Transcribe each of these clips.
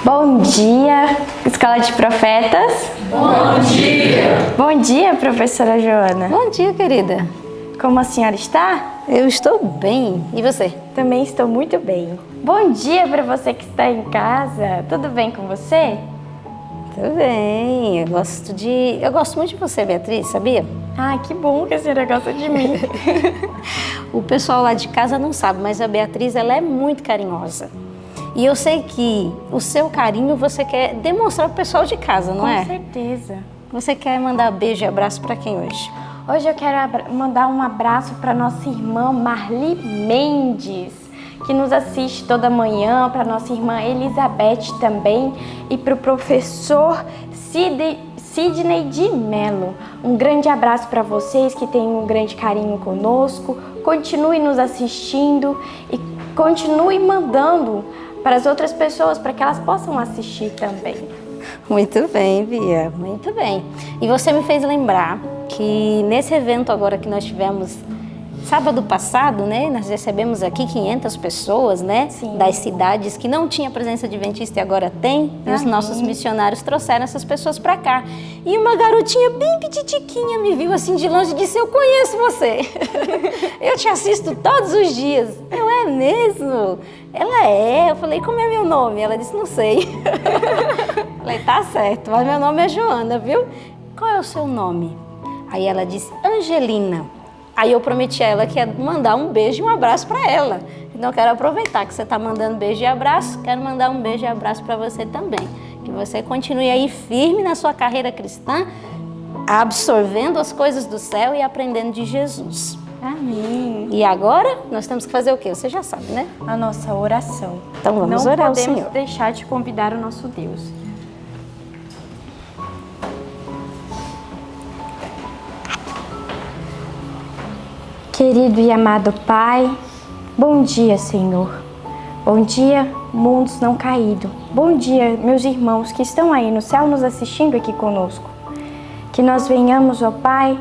Bom dia, Escola de Profetas. Bom dia! Bom dia, professora Joana. Bom dia, querida. Como a senhora está? Eu estou bem. E você? Também estou muito bem. Bom dia para você que está em casa. Tudo bem com você? Tudo bem. Eu gosto muito de você, Beatriz, sabia? Ah, que bom que a senhora gosta de mim. O pessoal lá de casa não sabe, mas a Beatriz, ela é muito carinhosa. E eu sei que o seu carinho você quer demonstrar pro pessoal de casa, não é? Com certeza. Você quer mandar beijo e abraço para quem hoje? Hoje eu quero mandar um abraço para nossa irmã Marli Mendes, que nos assiste toda manhã, para nossa irmã Elizabeth também e para o professor Sidney de Mello. Um grande abraço para vocês que têm um grande carinho conosco. Continue nos assistindo e continue mandando para as outras pessoas, para que elas possam assistir também. Muito bem, Bia, muito bem. E você me fez lembrar que nesse evento agora que nós tivemos sábado passado, né, nós recebemos aqui 500 pessoas, né, Sim. das cidades que não tinha presença adventista e agora tem, e os nossos missionários trouxeram essas pessoas para cá. E uma garotinha bem petitiquinha me viu assim de longe e disse: eu conheço você, eu te assisto todos os dias. Não é mesmo? Ela é. Eu falei: como é meu nome? Ela disse: não sei. Falei: tá certo, mas meu nome é Joana, viu? Qual é o seu nome? Aí ela disse: Angelina. Aí eu prometi a ela que ia mandar um beijo e um abraço para ela. Então eu quero aproveitar que você está mandando beijo e abraço, quero mandar um beijo e abraço para você também. Que você continue aí firme na sua carreira cristã, absorvendo as coisas do céu e aprendendo de Jesus. Amém. E agora nós temos que fazer o quê? Você já sabe, né? A nossa oração. Então vamos orar ao Senhor. Não podemos deixar de convidar o nosso Deus. Querido e amado Pai, bom dia, Senhor. Bom dia, mundos não caídos. Bom dia, meus irmãos que estão aí no céu nos assistindo aqui conosco. Que nós venhamos, ó Pai,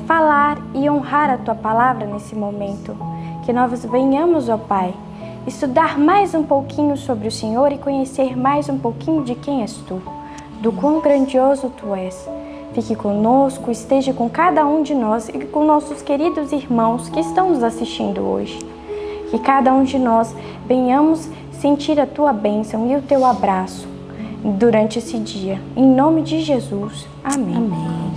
falar e honrar a Tua palavra nesse momento. Que nós venhamos, ó Pai, estudar mais um pouquinho sobre o Senhor e conhecer mais um pouquinho de quem és Tu, do quão grandioso Tu és. Fique conosco, esteja com cada um de nós e com nossos queridos irmãos que estão nos assistindo hoje. Que cada um de nós venhamos sentir a Tua bênção e o Teu abraço durante esse dia. Em nome de Jesus. Amém. Amém.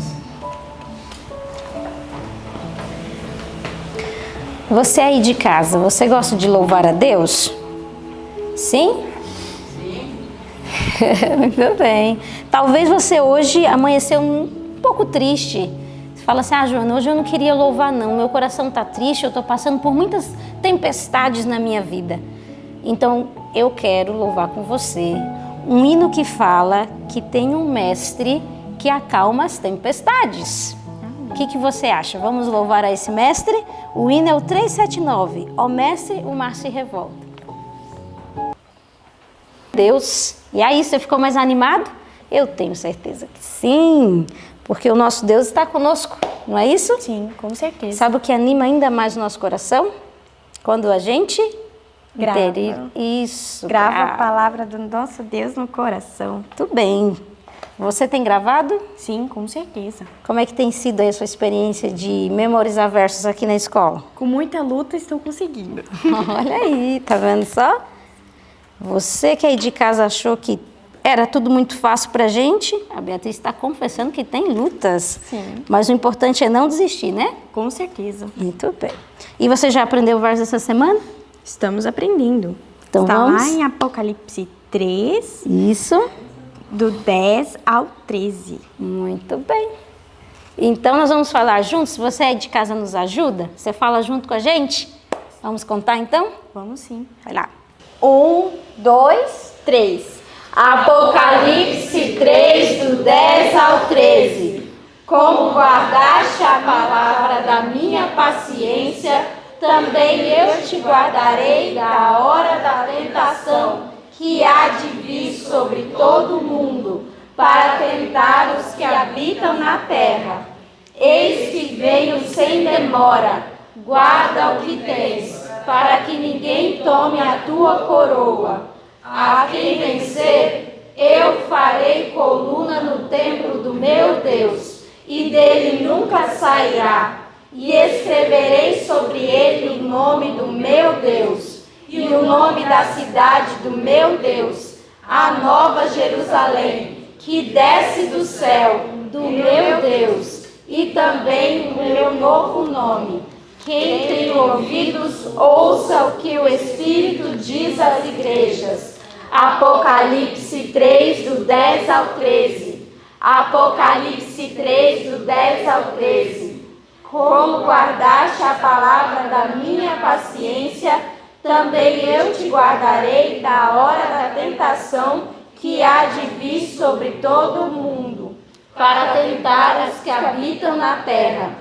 Você aí de casa, você gosta de louvar a Deus? Sim? Muito bem. Talvez você hoje amanheceu um pouco triste. Você fala assim: Joana, hoje eu não queria louvar não, meu coração está triste, eu estou passando por muitas tempestades na minha vida. Então eu quero louvar com você um hino que fala que tem um mestre que acalma as tempestades. O que você acha? Vamos louvar a esse mestre? O hino é o 379. Ó mestre, o mar se revolta. Deus. E aí, você ficou mais animado? Eu tenho certeza que sim, porque o nosso Deus está conosco, não é isso? Sim, com certeza. Sabe o que anima ainda mais o nosso coração? Quando a gente grava grava a palavra do nosso Deus no coração. Muito bem. Você tem gravado? Sim, com certeza. Como é que tem sido aí a sua experiência de memorizar versos aqui na escola? Com muita luta estou conseguindo. Olha aí, tá vendo só? Você que aí de casa achou que era tudo muito fácil pra gente, a Beatriz está confessando que tem lutas. Sim. Mas o importante é não desistir, né? Com certeza. Muito bem. E você já aprendeu o verso essa semana? Estamos aprendendo. Então Está vamos. lá em Apocalipse 3, Isso. do 10 ao 13. Muito bem. Então nós vamos falar juntos. Se você aí de casa nos ajuda, você fala junto com a gente? Vamos contar então? Vamos sim. Vai lá. 1, 2, 3. Apocalipse 3, do 10 ao 13. Como guardaste a palavra da minha paciência, também eu te guardarei da hora da tentação, que há de vir sobre todo o mundo, para tentar os que habitam na terra. Eis que venho sem demora, guarda o que tens, para que ninguém tome a tua coroa. A quem vencer, eu farei coluna no templo do meu Deus, e dele nunca sairá. E escreverei sobre ele o nome do meu Deus, e o nome da cidade do meu Deus, a nova Jerusalém, que desce do céu, do meu Deus, e também o meu novo nome. Quem tem ouvidos, ouça o que o Espírito diz às igrejas. Apocalipse 3, do 10 ao 13. Apocalipse 3, do 10 ao 13. Como guardaste a palavra da minha paciência, também eu te guardarei da hora da tentação que há de vir sobre todo o mundo, para tentar os que habitam na terra.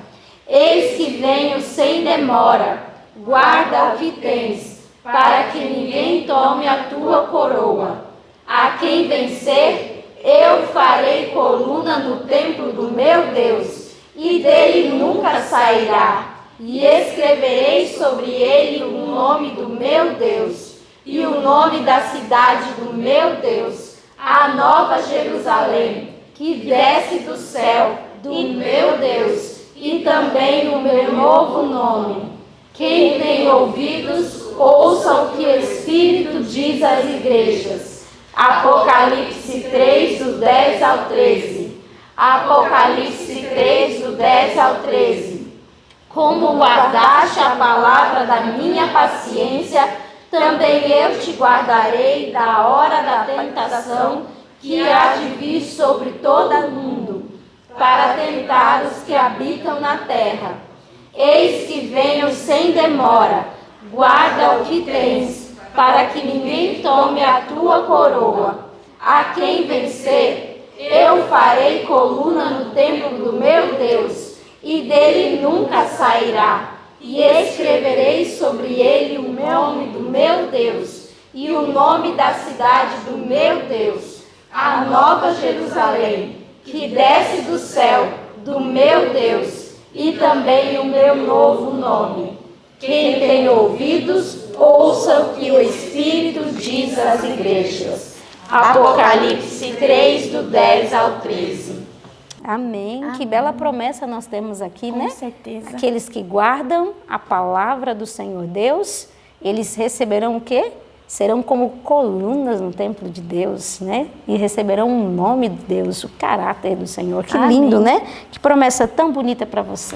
Eis que venho sem demora, guarda o que tens, para que ninguém tome a tua coroa. A quem vencer, eu farei coluna no templo do meu Deus, e dele nunca sairá. E escreverei sobre ele o nome do meu Deus, e o nome da cidade do meu Deus, a nova Jerusalém, que desce do céu, do meu Deus, e também o meu novo nome. Quem tem ouvidos, ouça o que o Espírito diz às igrejas. Apocalipse 3, do 10 ao 13. Apocalipse 3, do 10 ao 13. Como guardaste a palavra da minha paciência, também eu te guardarei da hora da tentação que há de vir sobre todo o mundo, para tentar os que habitam na terra. Eis que venho sem demora, guarda o que tens, para que ninguém tome a tua coroa. A quem vencer, eu farei coluna no templo do meu Deus, e dele nunca sairá. E escreverei sobre ele o nome do meu Deus, e o nome da cidade do meu Deus, a nova Jerusalém, que desce do céu, do meu Deus, e também o meu novo nome. Quem tem ouvidos, ouça o que o Espírito diz às igrejas. Apocalipse 3, do 10 ao 13. Amém. Que bela promessa nós temos aqui, né? Com certeza. Aqueles que guardam a palavra do Senhor Deus, eles receberão o quê? Serão como colunas no templo de Deus, né? E receberão o nome de Deus, o caráter do Senhor. Que lindo, né? Que promessa tão bonita para você.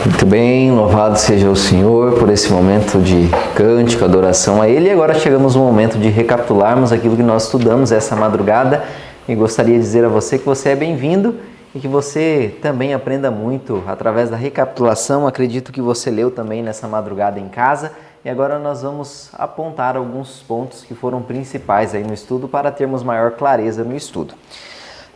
Muito bem, louvado seja o Senhor por esse momento de cântico, adoração a Ele. E agora chegamos no momento de recapitularmos aquilo que nós estudamos essa madrugada. E gostaria de dizer a você que você é bem-vindo e que você também aprenda muito através da recapitulação. Acredito que você leu também nessa madrugada em casa. E agora nós vamos apontar alguns pontos que foram principais aí no estudo para termos maior clareza no estudo.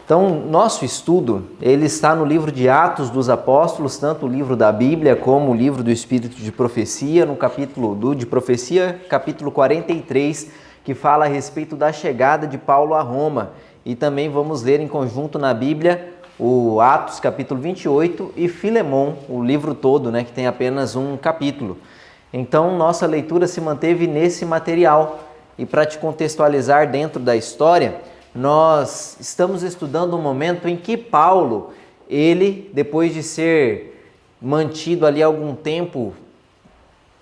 Então, nosso estudo, ele está no livro de Atos dos Apóstolos, tanto o livro da Bíblia como o livro do Espírito de Profecia, no capítulo de Profecia, capítulo 43, que fala a respeito da chegada de Paulo a Roma. E também vamos ler em conjunto na Bíblia o Atos, capítulo 28, e Filemon, o livro todo, né, que tem apenas um capítulo. Então, nossa leitura se manteve nesse material. E para te contextualizar dentro da história, nós estamos estudando um momento em que Paulo, ele, depois de ser mantido ali algum tempo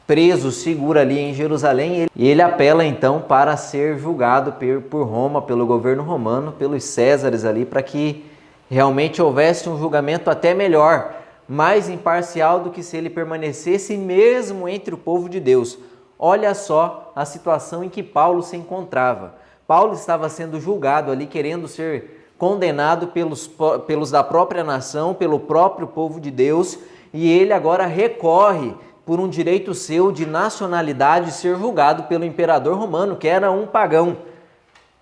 preso, seguro ali em Jerusalém, ele apela então para ser julgado por Roma, pelo governo romano, pelos Césares ali, para que realmente houvesse um julgamento até melhor, mais imparcial do que se ele permanecesse mesmo entre o povo de Deus. Olha só a situação em que Paulo se encontrava. Paulo estava sendo julgado ali, querendo ser condenado pelos da própria nação, pelo próprio povo de Deus, e ele agora recorre por um direito seu de nacionalidade ser julgado pelo imperador romano, que era um pagão.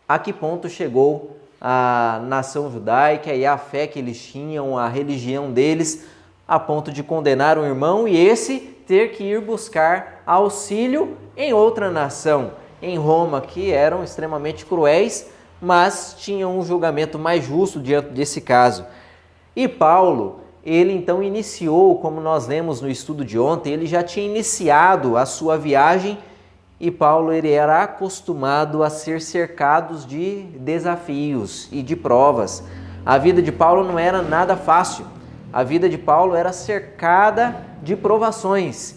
A que ponto chegou a nação judaica e a fé que eles tinham, a religião deles, a ponto de condenar um irmão e esse ter que ir buscar auxílio em outra nação, em Roma, que eram extremamente cruéis, mas tinham um julgamento mais justo diante desse caso. E Paulo, ele então iniciou, como nós lemos no estudo de ontem, ele já tinha iniciado a sua viagem e Paulo ele era acostumado a ser cercado de desafios e de provas. A vida de Paulo não era nada fácil. A vida de Paulo era cercada de provações.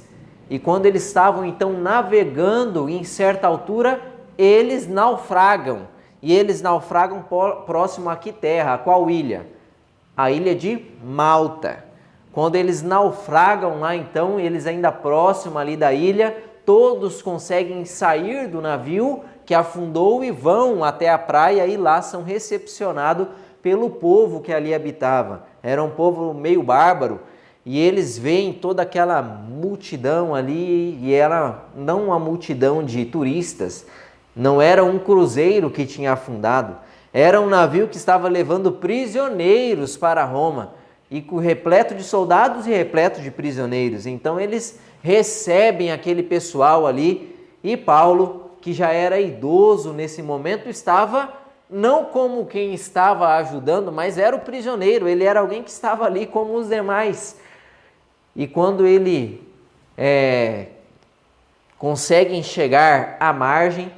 E quando eles estavam então navegando em certa altura, eles naufragam. E eles naufragam próximo a que terra? A qual ilha? A ilha de Malta. Quando eles naufragam lá então, eles ainda próximo ali da ilha, todos conseguem sair do navio que afundou e vão até a praia e lá são recepcionados pelo povo que ali habitava. Era um povo meio bárbaro e eles veem toda aquela multidão ali e era não uma multidão de turistas, não era um cruzeiro que tinha afundado, era um navio que estava levando prisioneiros para Roma e repleto de soldados e repleto de prisioneiros. Então eles recebem aquele pessoal ali e Paulo, que já era idoso nesse momento, estava não como quem estava ajudando, mas era o prisioneiro, ele era alguém que estava ali como os demais. E quando ele conseguem chegar à margem,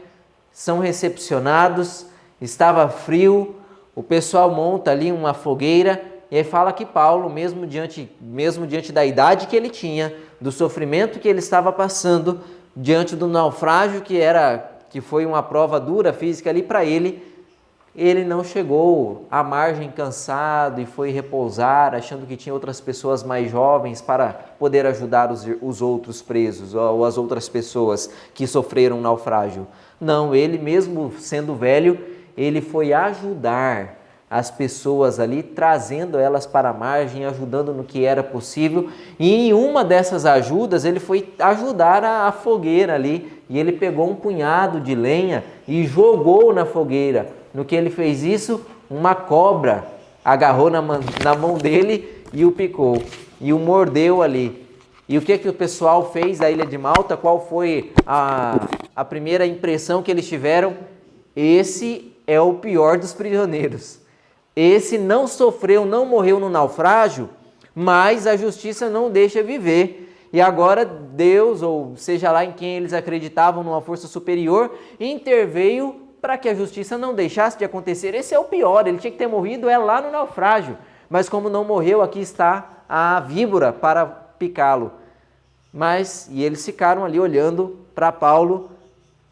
são recepcionados, estava frio, o pessoal monta ali uma fogueira e aí fala que Paulo, mesmo diante da idade que ele tinha, do sofrimento que ele estava passando, diante do naufrágio que foi uma prova dura física ali para ele não chegou à margem cansado e foi repousar, achando que tinha outras pessoas mais jovens para poder ajudar os outros presos ou as outras pessoas que sofreram naufrágio. Não, ele mesmo sendo velho, ele foi ajudar as pessoas ali, trazendo elas para a margem, ajudando no que era possível. E em uma dessas ajudas, ele foi ajudar a fogueira ali, e ele pegou um punhado de lenha e jogou na fogueira. No que ele fez isso, uma cobra agarrou na mão dele e o picou, e o mordeu ali. E o que o pessoal fez da ilha de Malta? Qual foi a primeira impressão que eles tiveram? Esse é o pior dos prisioneiros. Esse não sofreu, não morreu no naufrágio, mas a justiça não deixa viver. E agora Deus, ou seja lá em quem eles acreditavam, numa força superior, interveio para que a justiça não deixasse de acontecer. Esse é o pior, ele tinha que ter morrido lá no naufrágio. Mas como não morreu, aqui está a víbora para picá-lo. E eles ficaram ali olhando para Paulo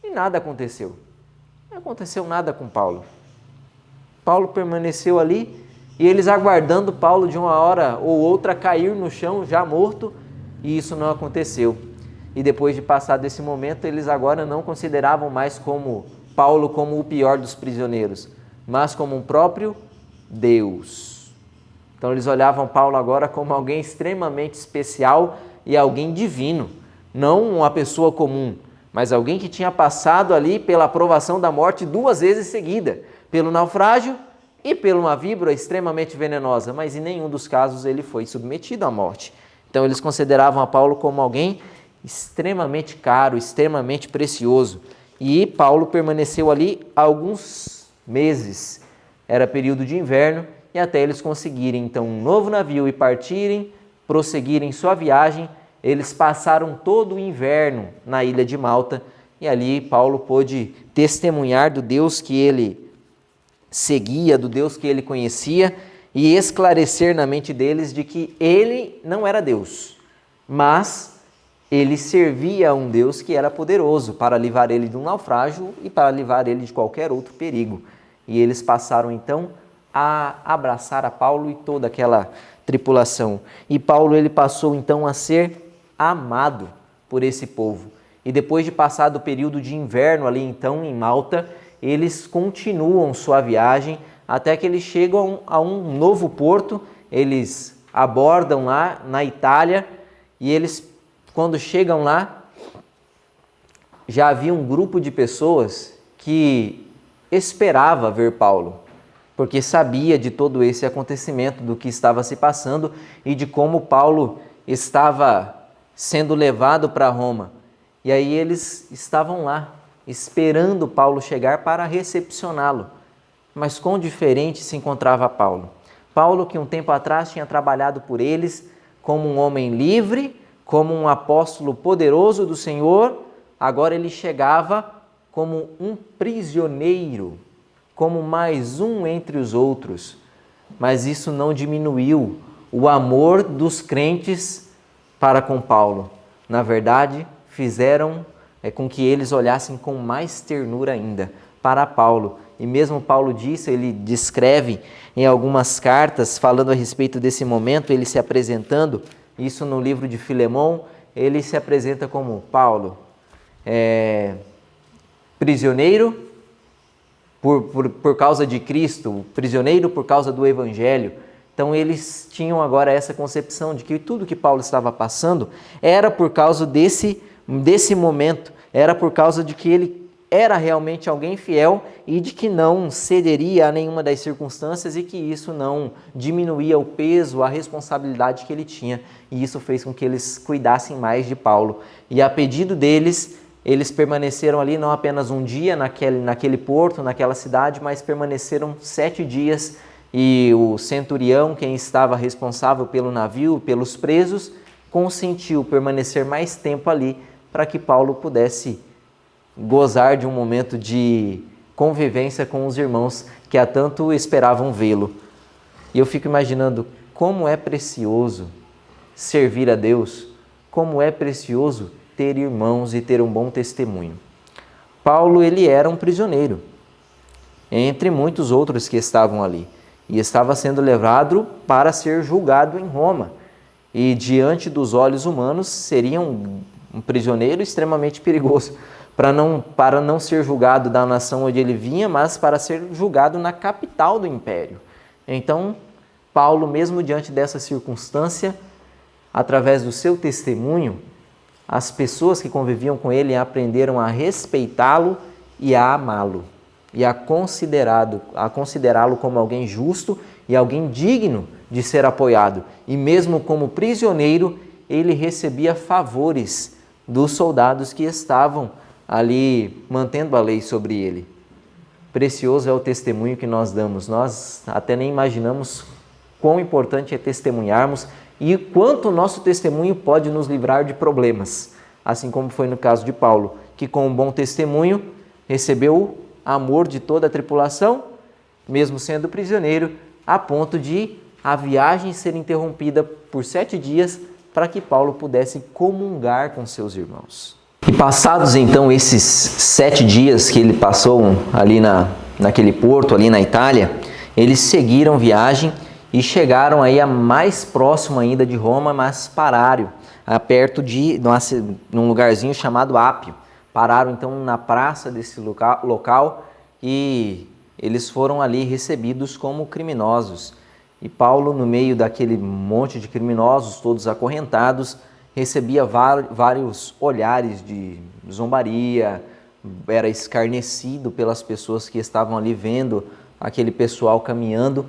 e nada aconteceu. Não aconteceu nada com Paulo. Paulo permaneceu ali e eles aguardando Paulo de uma hora ou outra cair no chão já morto, e isso não aconteceu. E depois de passar desse momento, eles agora não consideravam mais Paulo como o pior dos prisioneiros, mas como um próprio Deus. Então eles olhavam Paulo agora como alguém extremamente especial e alguém divino, não uma pessoa comum, mas alguém que tinha passado ali pela provação da morte 2 vezes seguida, pelo naufrágio e por uma víbora extremamente venenosa, mas em nenhum dos casos ele foi submetido à morte. Então eles consideravam a Paulo como alguém extremamente caro, extremamente precioso. E Paulo permaneceu ali alguns meses, era período de inverno, e até eles conseguirem então um novo navio e partirem, prosseguirem sua viagem, eles passaram todo o inverno na ilha de Malta, e ali Paulo pôde testemunhar do Deus que ele seguia, do Deus que ele conhecia, e esclarecer na mente deles de que ele não era Deus, mas ele servia a um Deus que era poderoso para livrar ele de um naufrágio e para livrar ele de qualquer outro perigo. E eles passaram então a abraçar a Paulo e toda aquela tripulação. E Paulo ele passou então a ser amado por esse povo. E depois de passar do período de inverno ali então em Malta, eles continuam sua viagem até que eles chegam a um novo porto. Eles abordam lá na Itália e eles, quando chegam lá, já havia um grupo de pessoas que esperava ver Paulo, porque sabia de todo esse acontecimento, do que estava se passando e de como Paulo estava sendo levado para Roma. E aí eles estavam lá, esperando Paulo chegar para recepcioná-lo. Mas quão diferente se encontrava Paulo. Paulo, que um tempo atrás tinha trabalhado por eles como um homem livre, como um apóstolo poderoso do Senhor, agora ele chegava como um prisioneiro, como mais um entre os outros. Mas isso não diminuiu o amor dos crentes para com Paulo. Na verdade, fizeram com que eles olhassem com mais ternura ainda para Paulo. E mesmo Paulo disse, ele descreve em algumas cartas, falando a respeito desse momento, ele se apresentando, isso no livro de Filemão, ele se apresenta como Paulo, prisioneiro por causa de Cristo, prisioneiro por causa do Evangelho. Então eles tinham agora essa concepção de que tudo que Paulo estava passando era por causa desse momento, era por causa de que ele era realmente alguém fiel e de que não cederia a nenhuma das circunstâncias e que isso não diminuía o peso, a responsabilidade que ele tinha. E isso fez com que eles cuidassem mais de Paulo. E a pedido deles, eles permaneceram ali não apenas um dia naquele porto, naquela cidade, mas permaneceram 7 dias. E o centurião, quem estava responsável pelo navio, pelos presos, consentiu permanecer mais tempo ali para que Paulo pudesse gozar de um momento de convivência com os irmãos que há tanto esperavam vê-lo. E eu fico imaginando como é precioso servir a Deus, como é precioso ter irmãos e ter um bom testemunho. Paulo, ele era um prisioneiro, entre muitos outros que estavam ali, e estava sendo levado para ser julgado em Roma. E diante dos olhos humanos seria um prisioneiro extremamente perigoso, para não ser julgado da nação onde ele vinha, mas para ser julgado na capital do império. Então, Paulo, mesmo diante dessa circunstância, através do seu testemunho, as pessoas que conviviam com ele aprenderam a respeitá-lo e a amá-lo, e a considerá-lo como alguém justo e alguém digno de ser apoiado. E mesmo como prisioneiro, ele recebia favores dos soldados que estavam ali mantendo a lei sobre ele. Precioso é o testemunho que nós damos. Nós até nem imaginamos quão importante é testemunharmos e quanto o nosso testemunho pode nos livrar de problemas. Assim como foi no caso de Paulo, que com um bom testemunho recebeu o amor de toda a tripulação, mesmo sendo prisioneiro, a ponto de a viagem ser interrompida por 7 dias para que Paulo pudesse comungar com seus irmãos. E passados então esses 7 dias que ele passou ali naquele porto, ali na Itália, eles seguiram viagem e chegaram aí a mais próximo ainda de Roma, mas pararam perto num lugarzinho chamado Ápio. Pararam então na praça desse local e eles foram ali recebidos como criminosos. E Paulo, no meio daquele monte de criminosos, todos acorrentados, recebia vários olhares de zombaria, era escarnecido pelas pessoas que estavam ali vendo aquele pessoal caminhando,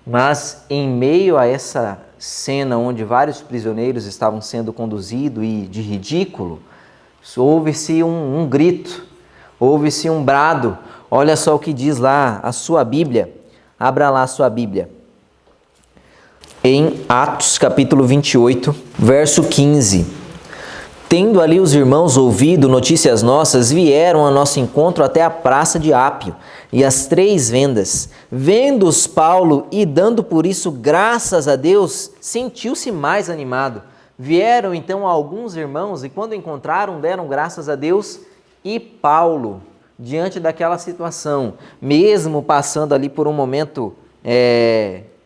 mas em meio a essa cena onde vários prisioneiros estavam sendo conduzidos e de ridículo, houve-se um grito, houve-se um brado. Olha só o que diz lá a sua Bíblia, abra lá a sua Bíblia. Em Atos capítulo 28, verso 15. Tendo ali os irmãos ouvido notícias nossas, vieram a nosso encontro até a praça de Ápio e as 3 vendas. Vendo-os Paulo e dando por isso graças a Deus, sentiu-se mais animado. Vieram então alguns irmãos e quando encontraram, deram graças a Deus. E Paulo, diante daquela situação, mesmo passando ali por um momento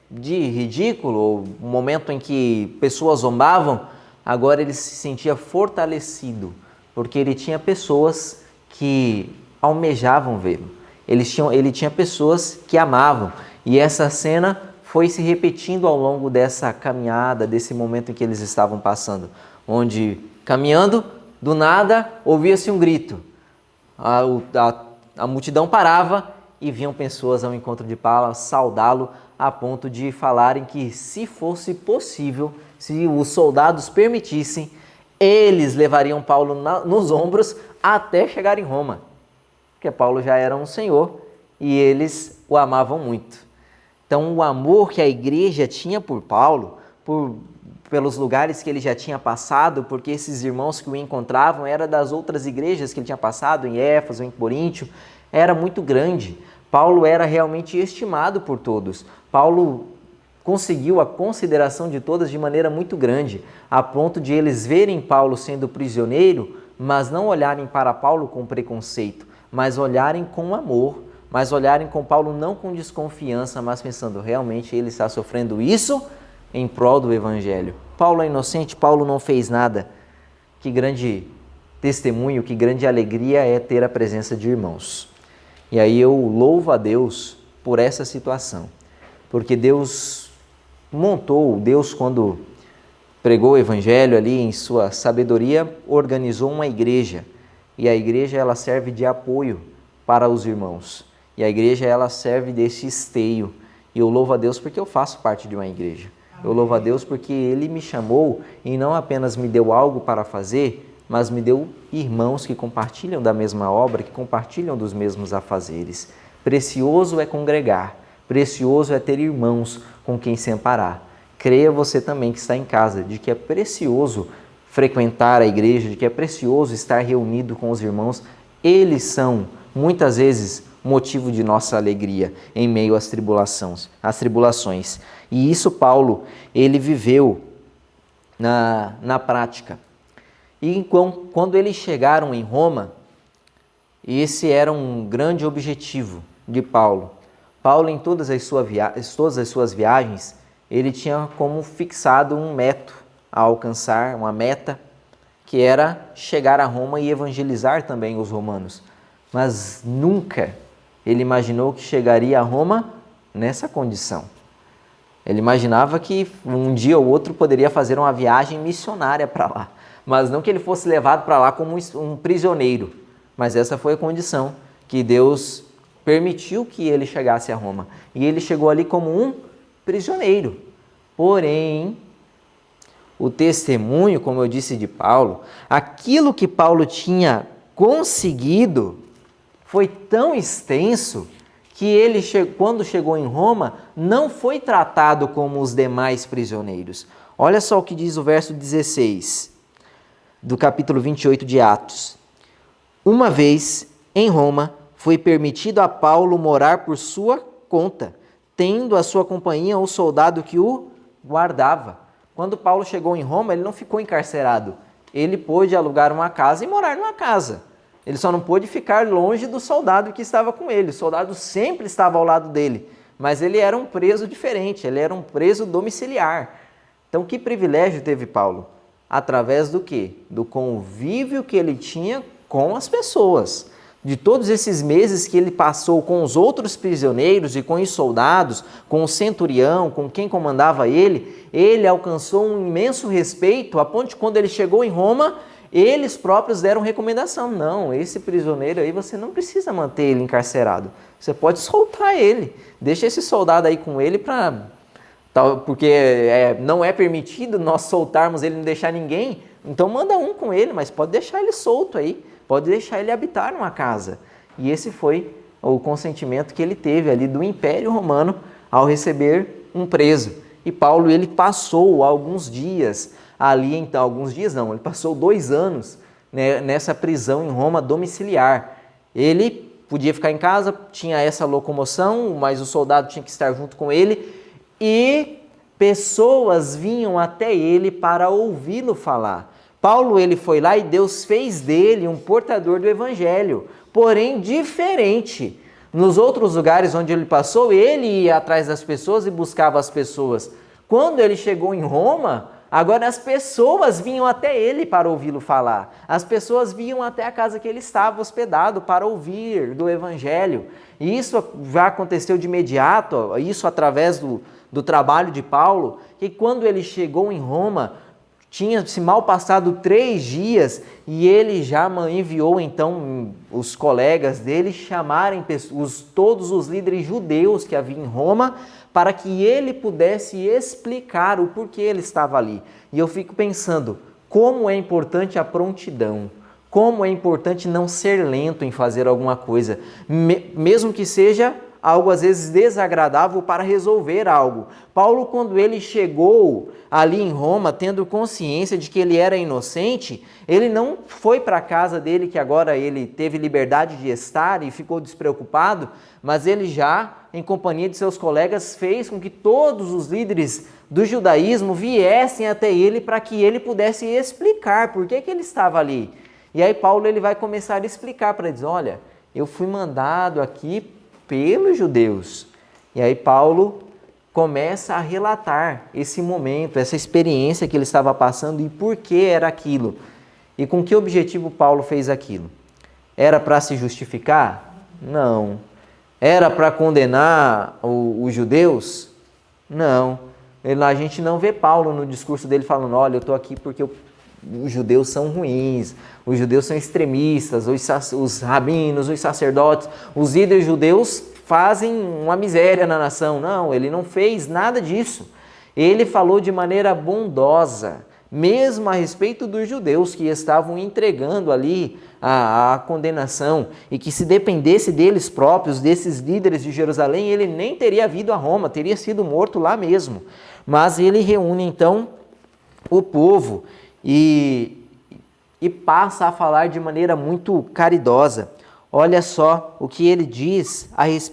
de ridículo, um momento em que pessoas zombavam, agora ele se sentia fortalecido, porque ele tinha pessoas que almejavam vê-lo. Ele tinha pessoas que amavam. E essa cena foi se repetindo ao longo dessa caminhada, desse momento em que eles estavam passando, onde, caminhando, do nada, ouvia-se um grito. A multidão parava e vinham pessoas ao encontro de Paulo, saudá-lo, a ponto de falarem que, se fosse possível, se os soldados permitissem, eles levariam Paulo nos ombros até chegar em Roma. Porque Paulo já era um senhor e eles o amavam muito. Então, o amor que a igreja tinha por Paulo, pelos lugares que ele já tinha passado, porque esses irmãos que o encontravam eram das outras igrejas que ele tinha passado, em Éfeso, em Coríntio, era muito grande. Paulo era realmente estimado por todos. Paulo conseguiu a consideração de todas de maneira muito grande, a ponto de eles verem Paulo sendo prisioneiro, mas não olharem para Paulo com preconceito, mas olharem com amor, mas olharem com Paulo não com desconfiança, mas pensando, realmente ele está sofrendo isso em prol do Evangelho. Paulo é inocente, Paulo não fez nada. Que grande testemunho, que grande alegria é ter a presença de irmãos. E aí eu louvo a Deus por essa situação, porque Deus quando pregou o Evangelho ali em sua sabedoria, organizou uma igreja, e a igreja ela serve de apoio para os irmãos, e a igreja ela serve desse esteio, e eu louvo a Deus porque eu faço parte de uma igreja. Eu louvo a Deus porque Ele me chamou e não apenas me deu algo para fazer, mas me deu irmãos que compartilham da mesma obra, que compartilham dos mesmos afazeres. Precioso é congregar, precioso é ter irmãos com quem se amparar. Creia você também que está em casa, de que é precioso frequentar a igreja, de que é precioso estar reunido com os irmãos. Eles são, muitas vezes, motivo de nossa alegria em meio às tribulações. E isso Paulo, ele viveu na prática. E quando eles chegaram em Roma, esse era um grande objetivo de Paulo. Paulo, em todas as suas viagens, ele tinha como fixado um método a alcançar, uma meta, que era chegar a Roma e evangelizar também os romanos. Mas nunca ele imaginou que chegaria a Roma nessa condição. Ele imaginava que um dia ou outro poderia fazer uma viagem missionária para lá, mas não que ele fosse levado para lá como um prisioneiro. Mas essa foi a condição que Deus permitiu que ele chegasse a Roma. E ele chegou ali como um prisioneiro. Porém, o testemunho, como eu disse de Paulo, aquilo que Paulo tinha conseguido foi tão extenso que ele, quando chegou em Roma, não foi tratado como os demais prisioneiros. Olha só o que diz o verso 16 do capítulo 28 de Atos. Uma vez, em Roma, foi permitido a Paulo morar por sua conta, tendo a sua companhia o soldado que o guardava. Quando Paulo chegou em Roma, ele não ficou encarcerado. Ele pôde alugar uma casa e morar numa casa. Ele só não pôde ficar longe do soldado que estava com ele. O soldado sempre estava ao lado dele, mas ele era um preso diferente, ele era um preso domiciliar. Então, que privilégio teve Paulo? Através do quê? Do convívio que ele tinha com as pessoas. De todos esses meses que ele passou com os outros prisioneiros e com os soldados, com o centurião, com quem comandava ele alcançou um imenso respeito, a ponto de quando ele chegou em Roma, eles próprios deram recomendação. Não, esse prisioneiro aí você não precisa manter ele encarcerado. Você pode soltar ele. Deixa esse soldado aí com ele porque não é permitido nós soltarmos ele, não deixar ninguém. Então manda um com ele, mas pode deixar ele solto aí. Pode deixar ele habitar numa casa. E esse foi o consentimento que ele teve ali do Império Romano ao receber um preso. E Paulo, ele passou alguns dias ali, então, ele passou 2 anos, né, nessa prisão em Roma domiciliar. Ele podia ficar em casa, tinha essa locomoção, mas o soldado tinha que estar junto com ele, e pessoas vinham até ele para ouvi-lo falar. Paulo, ele foi lá e Deus fez dele um portador do Evangelho, porém diferente. Nos outros lugares onde ele passou, ele ia atrás das pessoas e buscava as pessoas. Quando ele chegou em Roma, agora as pessoas vinham até ele para ouvi-lo falar. As pessoas vinham até a casa que ele estava hospedado para ouvir do Evangelho. E isso já aconteceu de imediato, isso através do trabalho de Paulo, que quando ele chegou em Roma, tinha-se mal passado 3 dias e ele já enviou então os colegas dele chamarem todos os líderes judeus que havia em Roma para que ele pudesse explicar o porquê ele estava ali. E eu fico pensando, como é importante a prontidão, como é importante não ser lento em fazer alguma coisa, mesmo que seja algo às vezes desagradável para resolver algo. Paulo, quando ele chegou ali em Roma, tendo consciência de que ele era inocente, ele não foi para a casa dele, que agora ele teve liberdade de estar e ficou despreocupado, mas ele já, em companhia de seus colegas, fez com que todos os líderes do judaísmo viessem até ele para que ele pudesse explicar por que ele estava ali. E aí Paulo ele vai começar a explicar para eles, olha, eu fui mandado aqui pelos judeus. E aí Paulo começa a relatar esse momento, essa experiência que ele estava passando e por que era aquilo. E com que objetivo Paulo fez aquilo? Era para se justificar? Não. Era para condenar os judeus? Não. A gente não vê Paulo no discurso dele falando, olha, eu estou aqui porque os judeus são ruins, os judeus são extremistas, os rabinos, os sacerdotes, os líderes judeus fazem uma miséria na nação. Não, ele não fez nada disso. Ele falou de maneira bondosa, mesmo a respeito dos judeus que estavam entregando ali a condenação e que se dependesse deles próprios, desses líderes de Jerusalém, ele nem teria vindo a Roma, teria sido morto lá mesmo. Mas ele reúne então o povo e passa a falar de maneira muito caridosa. Olha só o que ele diz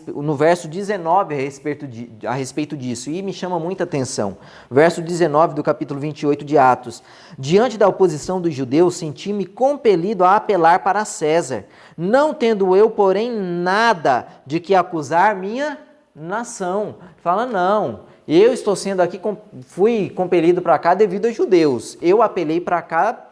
no verso 19 a respeito disso, e me chama muita atenção. Verso 19 do capítulo 28 de Atos. Diante da oposição dos judeus, senti-me compelido a apelar para César, não tendo eu, porém, nada de que acusar minha nação. Fala, não, eu estou sendo aqui, fui compelido para cá devido aos judeus. Eu apelei para cá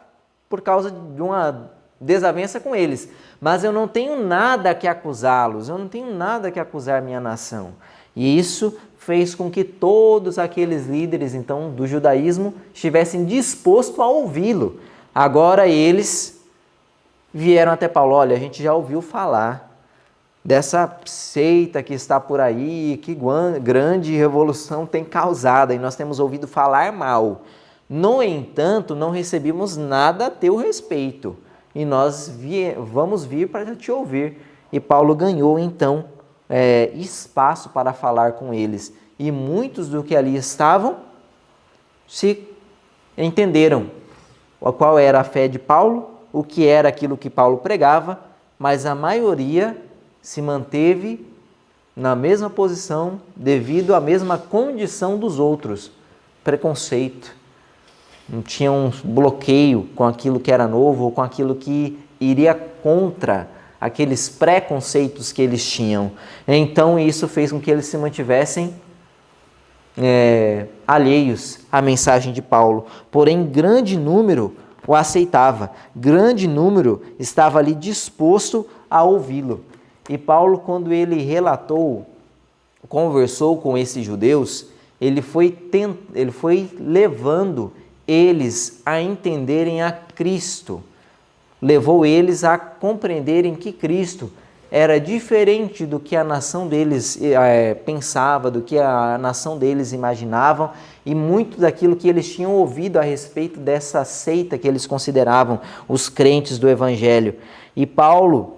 por causa de uma desavença com eles. Mas eu não tenho nada que acusá-los, eu não tenho nada que acusar minha nação. E isso fez com que todos aqueles líderes, então, do judaísmo, estivessem dispostos a ouvi-lo. Agora eles vieram até Paulo, olha, a gente já ouviu falar dessa seita que está por aí, que grande revolução tem causado, e nós temos ouvido falar mal. No entanto, não recebemos nada a teu respeito. E nós vamos vir para te ouvir. E Paulo ganhou, então, espaço para falar com eles. E muitos do que ali estavam se entenderam qual era a fé de Paulo, o que era aquilo que Paulo pregava, mas a maioria se manteve na mesma posição devido à mesma condição dos outros. Preconceito. Não tinha um bloqueio com aquilo que era novo ou com aquilo que iria contra aqueles preconceitos que eles tinham. Então isso fez com que eles se mantivessem alheios à mensagem de Paulo. Porém, grande número o aceitava, grande número estava ali disposto a ouvi-lo. E Paulo, quando ele conversou com esses judeus, ele foi levando eles a entenderem a Cristo, levou eles a compreenderem que Cristo era diferente do que a nação deles pensava, do que a nação deles imaginavam, e muito daquilo que eles tinham ouvido a respeito dessa seita que eles consideravam os crentes do Evangelho. E Paulo,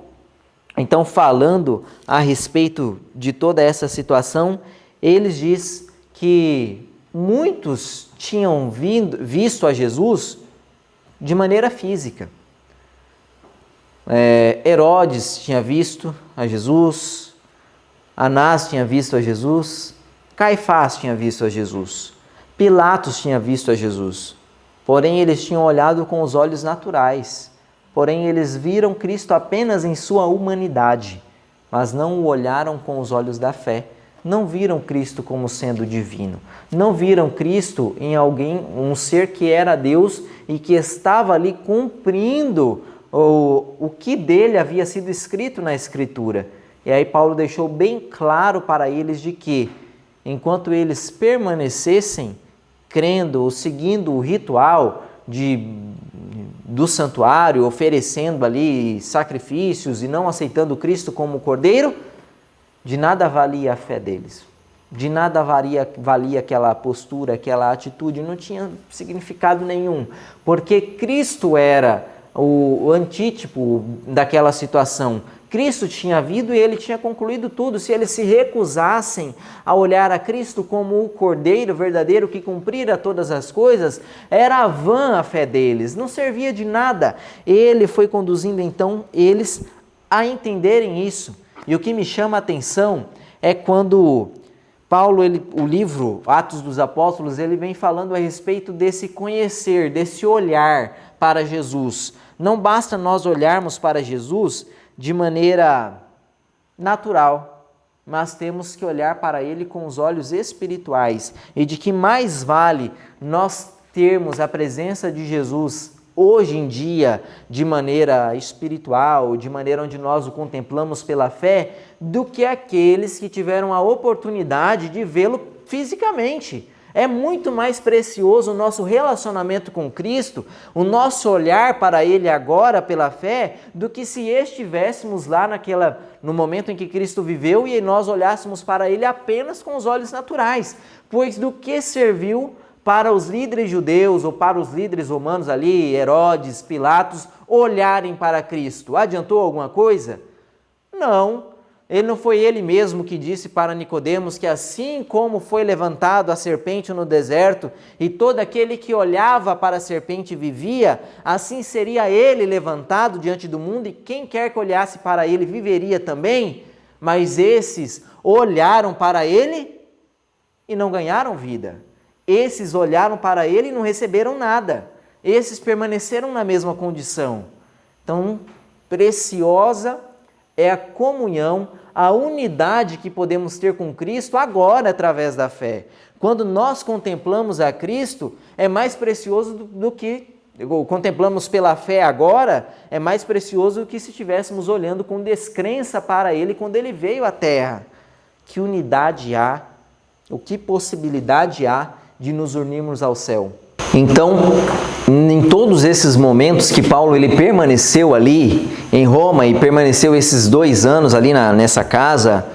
então, falando a respeito de toda essa situação, ele diz que muitos tinham visto a Jesus de maneira física. Herodes tinha visto a Jesus, Anás tinha visto a Jesus, Caifás tinha visto a Jesus, Pilatos tinha visto a Jesus. Porém, eles tinham olhado com os olhos naturais. Porém, eles viram Cristo apenas em sua humanidade, mas não o olharam com os olhos da fé. Não viram Cristo como sendo divino. Não viram Cristo em alguém, um ser que era Deus e que estava ali cumprindo o que dele havia sido escrito na Escritura. E aí Paulo deixou bem claro para eles de que, enquanto eles permanecessem crendo ou seguindo o ritual do santuário, oferecendo ali sacrifícios e não aceitando Cristo como Cordeiro, de nada valia a fé deles, de nada valia aquela postura, aquela atitude, não tinha significado nenhum, porque Cristo era o antítipo daquela situação. Cristo tinha vindo e ele tinha concluído tudo. Se eles se recusassem a olhar a Cristo como o Cordeiro verdadeiro que cumprira todas as coisas, era vã a fé deles, não servia de nada. Ele foi conduzindo então eles a entenderem isso. E o que me chama a atenção é quando Paulo, o livro Atos dos Apóstolos, ele vem falando a respeito desse conhecer, desse olhar para Jesus. Não basta nós olharmos para Jesus de maneira natural, mas temos que olhar para Ele com os olhos espirituais, e de que mais vale nós termos a presença de Jesus hoje em dia de maneira espiritual, de maneira onde nós o contemplamos pela fé, do que aqueles que tiveram a oportunidade de vê-lo fisicamente. É muito mais precioso o nosso relacionamento com Cristo, o nosso olhar para Ele agora pela fé, do que se estivéssemos lá no momento em que Cristo viveu e nós olhássemos para Ele apenas com os olhos naturais. Pois do que serviu para os líderes judeus ou para os líderes romanos ali, Herodes, Pilatos, olharem para Cristo? Adiantou alguma coisa? Não. Não foi ele mesmo que disse para Nicodemos que assim como foi levantado a serpente no deserto e todo aquele que olhava para a serpente vivia, assim seria ele levantado diante do mundo e quem quer que olhasse para ele viveria também? Mas esses olharam para ele e não ganharam vida. Esses olharam para ele e não receberam nada. Esses permaneceram na mesma condição. Então, preciosa é a comunhão, a unidade que podemos ter com Cristo agora através da fé. Quando nós contemplamos a Cristo, é mais precioso do que contemplamos pela fé agora, é mais precioso do que se estivéssemos olhando com descrença para Ele quando Ele veio à Terra. Que unidade há, ou que possibilidade há de nos unirmos ao céu? Então, em todos esses momentos que Paulo ele permaneceu ali em Roma e permaneceu esses 2 anos ali nessa casa,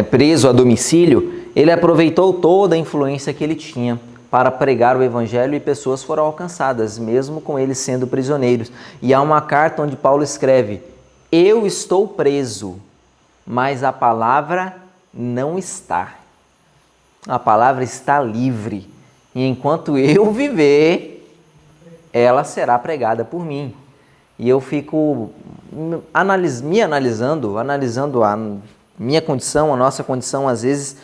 preso a domicílio, ele aproveitou toda a influência que ele tinha para pregar o evangelho e pessoas foram alcançadas, mesmo com eles sendo prisioneiros. E há uma carta onde Paulo escreve: eu estou preso, mas a palavra não está. A palavra está livre. E enquanto eu viver, ela será pregada por mim. E eu fico analisando a minha condição, a nossa condição, às vezes,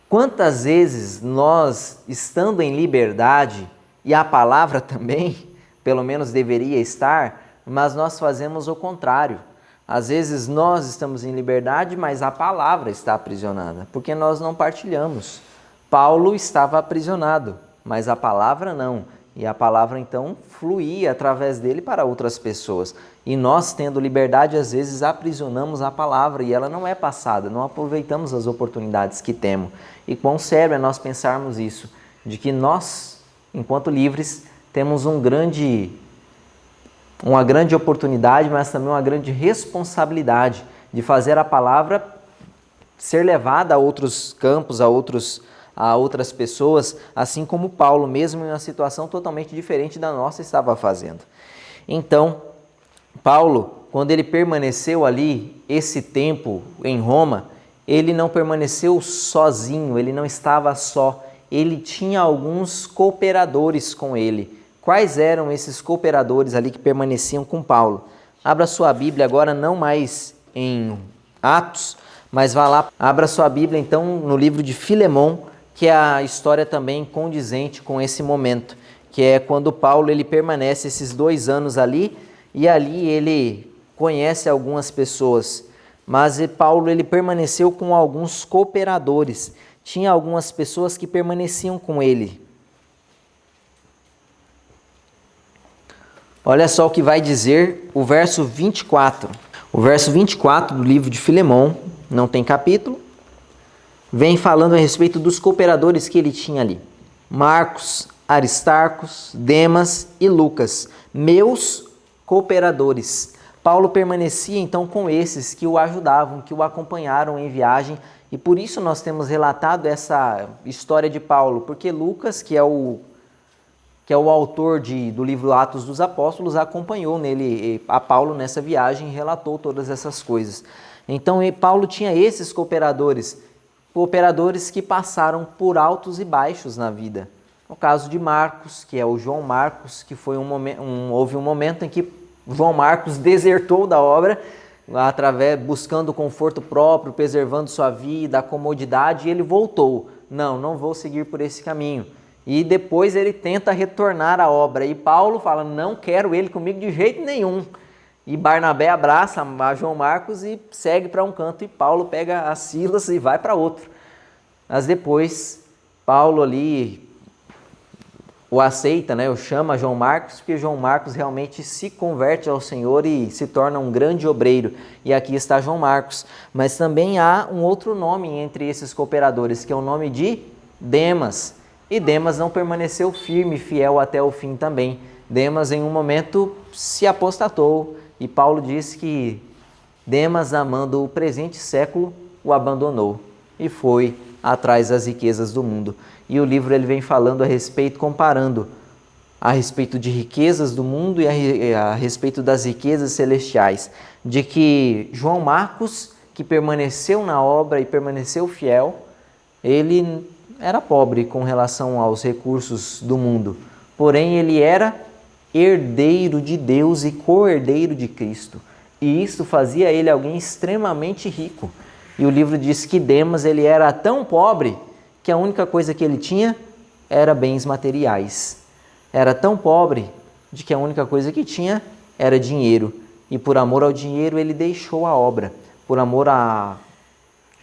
quantas vezes nós, estando em liberdade, e a palavra também, pelo menos deveria estar, mas nós fazemos o contrário. Às vezes nós estamos em liberdade, mas a palavra está aprisionada, porque nós não partilhamos. Paulo estava aprisionado, mas a palavra não. E a palavra então fluía através dele para outras pessoas. E nós, tendo liberdade, às vezes aprisionamos a palavra e ela não é passada, não aproveitamos as oportunidades que temos. E quão sério é nós pensarmos isso, de que nós, enquanto livres, temos uma grande oportunidade, mas também uma grande responsabilidade de fazer a palavra ser levada a outros campos, a outras pessoas, assim como Paulo, mesmo em uma situação totalmente diferente da nossa, estava fazendo. Então, Paulo, quando ele permaneceu ali esse tempo em Roma, ele não permaneceu sozinho, ele não estava só, ele tinha alguns cooperadores com ele. Quais eram esses cooperadores ali que permaneciam com Paulo? Abra sua Bíblia agora, não mais em Atos, mas vá lá, abra sua Bíblia então no livro de Filemão, que é a história também condizente com esse momento, que é quando Paulo ele permanece esses 2 anos ali, e ali ele conhece algumas pessoas, mas Paulo ele permaneceu com alguns cooperadores, tinha algumas pessoas que permaneciam com ele. Olha só o que vai dizer o verso 24. O verso 24 do livro de Filemão, não tem capítulo, vem falando a respeito dos cooperadores que ele tinha ali. Marcos, Aristarcos, Demas e Lucas, meus cooperadores. Paulo permanecia então com esses que o ajudavam, que o acompanharam em viagem, e por isso nós temos relatado essa história de Paulo, porque Lucas, que é o que é o autor do livro Atos dos Apóstolos, acompanhou a Paulo nessa viagem e relatou todas essas coisas. Então, Paulo tinha esses cooperadores que passaram por altos e baixos na vida. No caso de Marcos, que é o João Marcos, que foi houve um momento em que João Marcos desertou da obra, buscando conforto próprio, preservando sua vida, a comodidade, e ele voltou. Não vou seguir por esse caminho. E depois ele tenta retornar à obra. E Paulo fala, não quero ele comigo de jeito nenhum. E Barnabé abraça a João Marcos e segue para um canto. E Paulo pega a Silas e vai para outro. Mas depois, Paulo ali o aceita, né? Chama João Marcos, porque João Marcos realmente se converte ao Senhor e se torna um grande obreiro. E aqui está João Marcos. Mas também há um outro nome entre esses cooperadores, que é o nome de Demas. E Demas não permaneceu firme e fiel até o fim também. Demas, em um momento, se apostatou. E Paulo diz que Demas, amando o presente século, o abandonou e foi atrás das riquezas do mundo. E o livro ele vem falando a respeito, comparando a respeito de riquezas do mundo e a respeito das riquezas celestiais. De que João Marcos, que permaneceu na obra e permaneceu fiel, ele era pobre com relação aos recursos do mundo, porém ele era herdeiro de Deus e co-herdeiro de Cristo, e isso fazia ele alguém extremamente rico. E o livro diz que Demas ele era tão pobre que a única coisa que ele tinha era bens materiais. Era tão pobre de que a única coisa que tinha era dinheiro, e por amor ao dinheiro ele deixou a obra, por amor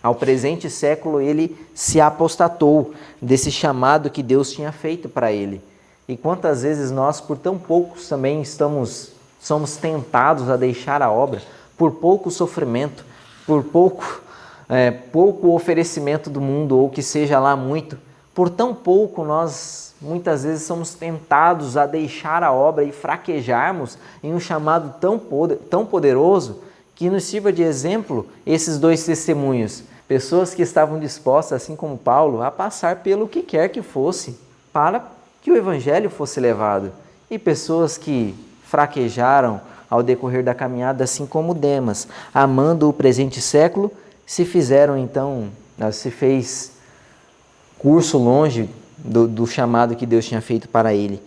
ao presente século, ele se apostatou desse chamado que Deus tinha feito para ele. E quantas vezes nós, por tão poucos, também somos tentados a deixar a obra, por pouco sofrimento, por pouco oferecimento do mundo, ou que seja lá muito, por tão pouco nós muitas vezes somos tentados a deixar a obra e fraquejarmos em um chamado tão poderoso, que nos sirva de exemplo esses dois testemunhos. Pessoas que estavam dispostas, assim como Paulo, a passar pelo que quer que fosse, para que o evangelho fosse levado. E pessoas que fraquejaram ao decorrer da caminhada, assim como Demas, amando o presente século, se fez curso longe do chamado que Deus tinha feito para ele.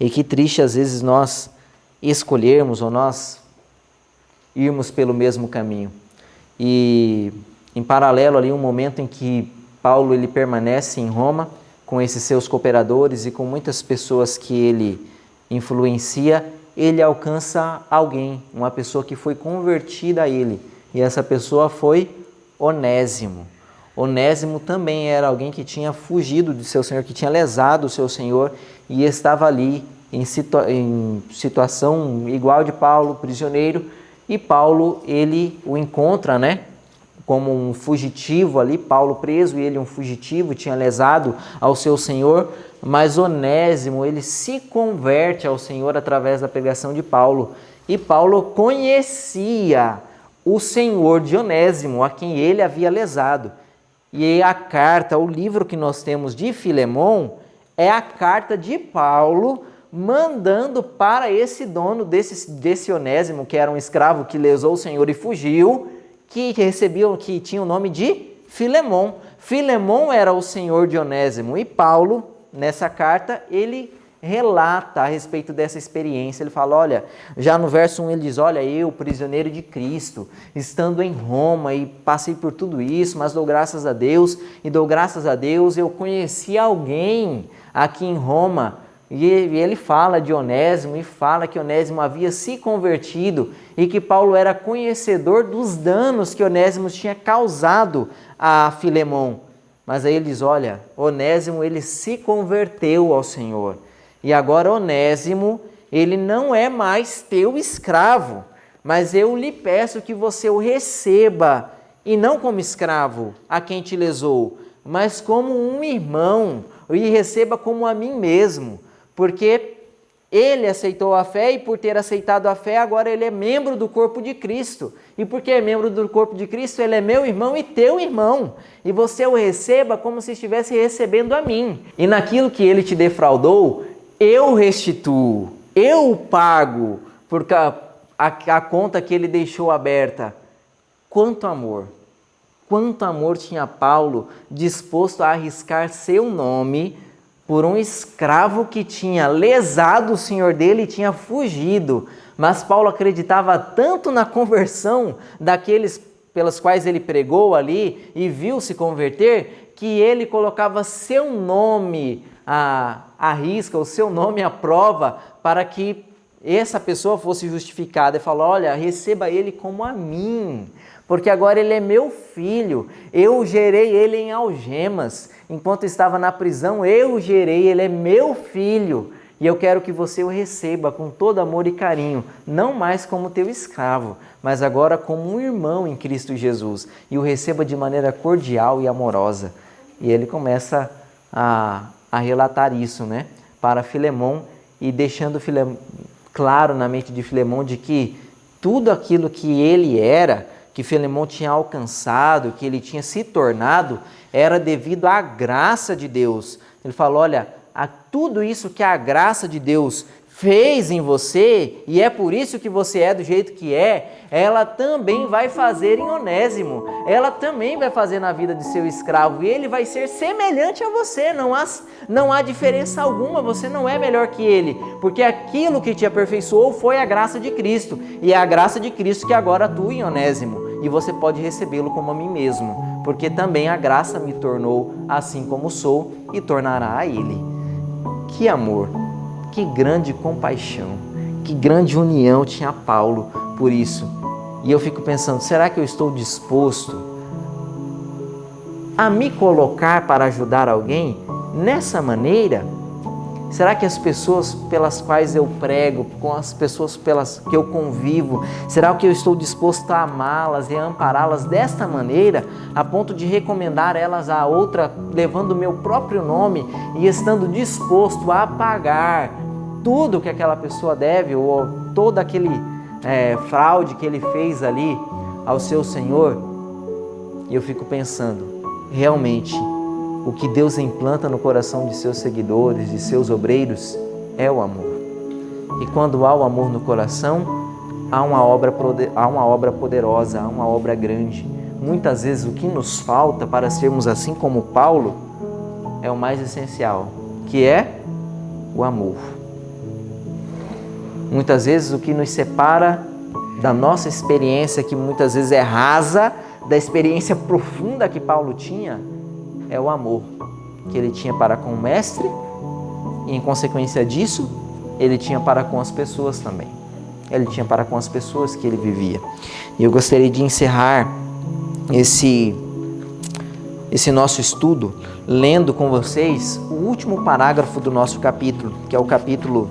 E que triste às vezes nós escolhermos ou nós irmos pelo mesmo caminho. E em paralelo ali um momento em que Paulo ele permanece em Roma com esses seus cooperadores e com muitas pessoas que ele influencia, ele alcança alguém, uma pessoa que foi convertida a ele, e essa pessoa foi Onésimo. Onésimo também era alguém que tinha fugido de seu Senhor, que tinha lesado o seu Senhor e estava ali em situação igual de Paulo, prisioneiro, e Paulo ele o encontra, como um fugitivo ali, Paulo preso e ele um fugitivo, tinha lesado ao seu Senhor, mas Onésimo, ele se converte ao Senhor através da pregação de Paulo. E Paulo conhecia o Senhor de Onésimo, a quem ele havia lesado. E a carta, o livro que nós temos de Filemão, é a carta de Paulo mandando para esse dono desse Onésimo, que era um escravo que lesou o Senhor e fugiu, que tinha o nome de Filemão. Filemão era o senhor de Onésimo. E Paulo, nessa carta, ele relata a respeito dessa experiência. Ele fala, olha, já no verso 1 ele diz, olha, eu, prisioneiro de Cristo, estando em Roma e passei por tudo isso, mas dou graças a Deus, eu conheci alguém aqui em Roma. E ele fala de Onésimo e fala que Onésimo havia se convertido e que Paulo era conhecedor dos danos que Onésimo tinha causado a Filemão. Mas aí ele diz, olha, Onésimo ele se converteu ao Senhor. E agora Onésimo, ele não é mais teu escravo, mas eu lhe peço que você o receba, e não como escravo a quem te lesou, mas como um irmão, e receba como a mim mesmo. Porque ele aceitou a fé e por ter aceitado a fé, agora ele é membro do corpo de Cristo. E porque é membro do corpo de Cristo, ele é meu irmão e teu irmão. E você o receba como se estivesse recebendo a mim. E naquilo que ele te defraudou, eu restituo, eu pago por a conta que ele deixou aberta. Quanto amor tinha Paulo disposto a arriscar seu nome por um escravo que tinha lesado o senhor dele e tinha fugido. Mas Paulo acreditava tanto na conversão daqueles pelas quais ele pregou ali e viu se converter, que ele colocava seu nome à risca, o seu nome à prova, para que essa pessoa fosse justificada e falou: olha, receba ele como a mim, porque agora ele é meu filho, eu gerei ele em algemas, enquanto estava na prisão eu gerei, ele é meu filho, e eu quero que você o receba com todo amor e carinho, não mais como teu escravo, mas agora como um irmão em Cristo Jesus, e o receba de maneira cordial e amorosa. E ele começa a relatar isso, né, para Filemon, e deixando claro na mente de Filemon de que tudo aquilo que ele era, que Filemon tinha alcançado, que ele tinha se tornado, era devido à graça de Deus. Ele falou: olha, tudo isso que a graça de Deus fez em você, e é por isso que você é do jeito que é, ela também vai fazer em Onésimo, ela também vai fazer na vida de seu escravo, e ele vai ser semelhante a você, não há diferença alguma, você não é melhor que ele, porque aquilo que te aperfeiçoou foi a graça de Cristo, e é a graça de Cristo que agora atua em Onésimo, e você pode recebê-lo como a mim mesmo, porque também a graça me tornou assim como sou, e tornará a ele. Que amor! Que grande compaixão, que grande união tinha Paulo por isso. E eu fico pensando, será que eu estou disposto a me colocar para ajudar alguém nessa maneira? Será que as pessoas pelas quais eu prego, com as pessoas pelas que eu convivo, será que eu estou disposto a amá-las e a ampará-las desta maneira, a ponto de recomendar elas a outra, levando o meu próprio nome e estando disposto a pagar tudo que aquela pessoa deve, ou todo aquele fraude que ele fez ali ao seu Senhor? E eu fico pensando, realmente, o que Deus implanta no coração de seus seguidores, de seus obreiros, é o amor. E quando há o amor no coração, há uma obra poderosa, há uma obra grande. Muitas vezes o que nos falta para sermos assim como Paulo é o mais essencial, que é o amor. Muitas vezes o que nos separa da nossa experiência, que muitas vezes é rasa, da experiência profunda que Paulo tinha, é o amor que ele tinha para com o mestre, e em consequência disso, ele tinha para com as pessoas também. Ele tinha para com as pessoas que ele vivia. E eu gostaria de encerrar esse nosso estudo lendo com vocês o último parágrafo do nosso capítulo, que é o capítulo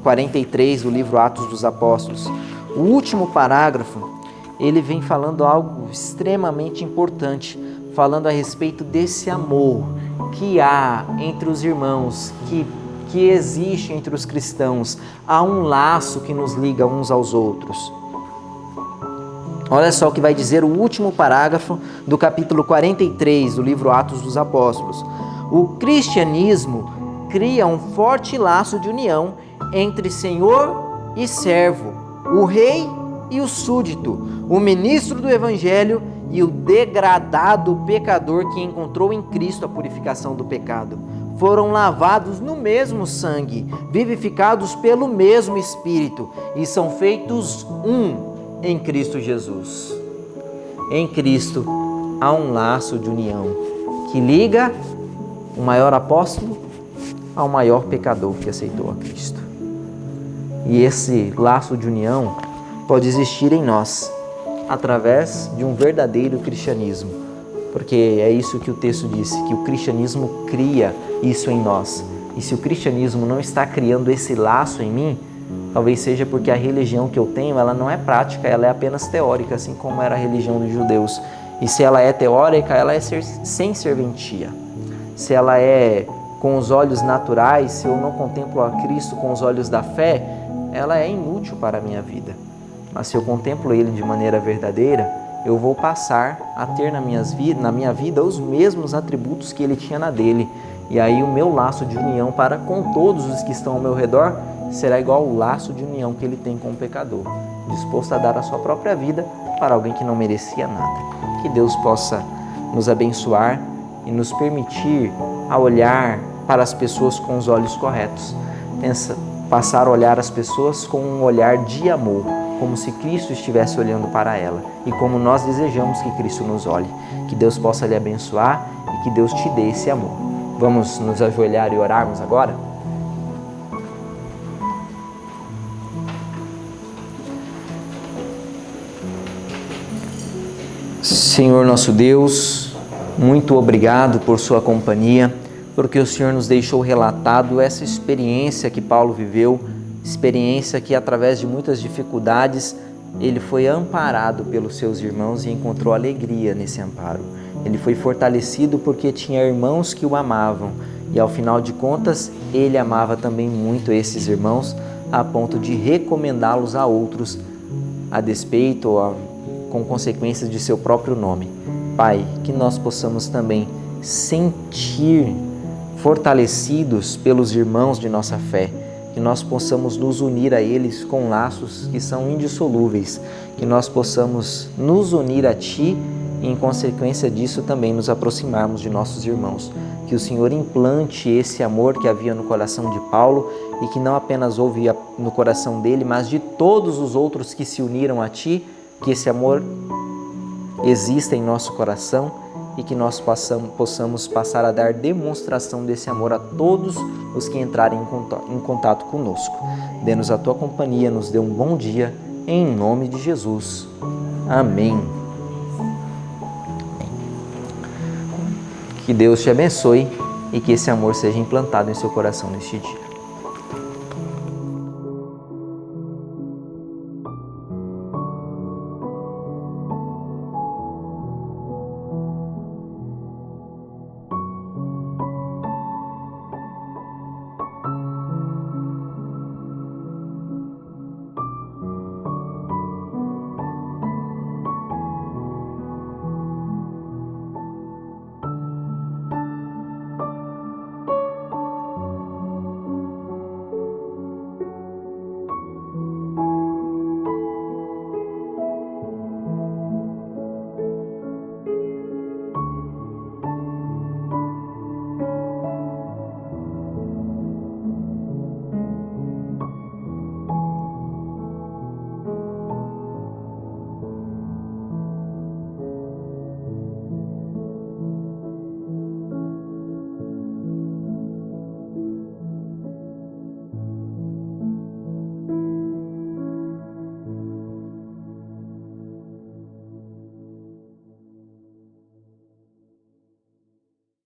43 do livro Atos dos Apóstolos. O último parágrafo, ele vem falando algo extremamente importante, falando a respeito desse amor que há entre os irmãos, que existe entre os cristãos. Há um laço que nos liga uns aos outros. Olha só o que vai dizer o último parágrafo do capítulo 43 do livro Atos dos Apóstolos. O cristianismo cria um forte laço de união entre senhor e servo, o rei e o súdito, o ministro do evangelho e o degradado pecador que encontrou em Cristo a purificação do pecado. Foram lavados no mesmo sangue, vivificados pelo mesmo Espírito e são feitos um em Cristo Jesus. Em Cristo há um laço de união que liga o maior apóstolo ao maior pecador que aceitou a Cristo. E esse laço de união pode existir em nós através de um verdadeiro cristianismo, porque é isso que o texto disse, que o cristianismo cria isso em nós. E se o cristianismo não está criando esse laço em mim, talvez seja porque a religião que eu tenho, ela não é prática, ela é apenas teórica, assim como era a religião dos judeus. E se ela é teórica, ela é sem serventia. Se ela é com os olhos naturais, se eu não contemplo a Cristo com os olhos da fé, ela é inútil para a minha vida. Mas se eu contemplo Ele de maneira verdadeira, eu vou passar a ter na minha vida os mesmos atributos que Ele tinha na dele. E aí o meu laço de união para com todos os que estão ao meu redor será igual ao laço de união que ele tem com o pecador, disposto a dar a sua própria vida para alguém que não merecia nada. Que Deus possa nos abençoar e nos permitir a olhar para as pessoas com os olhos corretos. Passar a olhar as pessoas com um olhar de amor, como se Cristo estivesse olhando para ela e como nós desejamos que Cristo nos olhe. Que Deus possa lhe abençoar e que Deus te dê esse amor. Vamos nos ajoelhar e orarmos agora? Senhor nosso Deus, muito obrigado por sua companhia, porque o Senhor nos deixou relatado essa experiência que Paulo viveu, experiência que através de muitas dificuldades ele foi amparado pelos seus irmãos e encontrou alegria nesse amparo. Ele foi fortalecido porque tinha irmãos que o amavam e ao final de contas ele amava também muito esses irmãos a ponto de recomendá-los a outros a despeito ou com consequências de seu próprio nome. Pai, que nós possamos também sentir fortalecidos pelos irmãos de nossa fé, que nós possamos nos unir a eles com laços que são indissolúveis, que nós possamos nos unir a Ti e, em consequência disso, também nos aproximarmos de nossos irmãos. Que o Senhor implante esse amor que havia no coração de Paulo e que não apenas houve no coração dele, mas de todos os outros que se uniram a Ti, que esse amor exista em nosso coração e que nós possamos passar a dar demonstração desse amor a todos os que entrarem em contato conosco. Dê-nos a Tua companhia, nos dê um bom dia, em nome de Jesus. Amém. Que Deus te abençoe e que esse amor seja implantado em seu coração neste dia.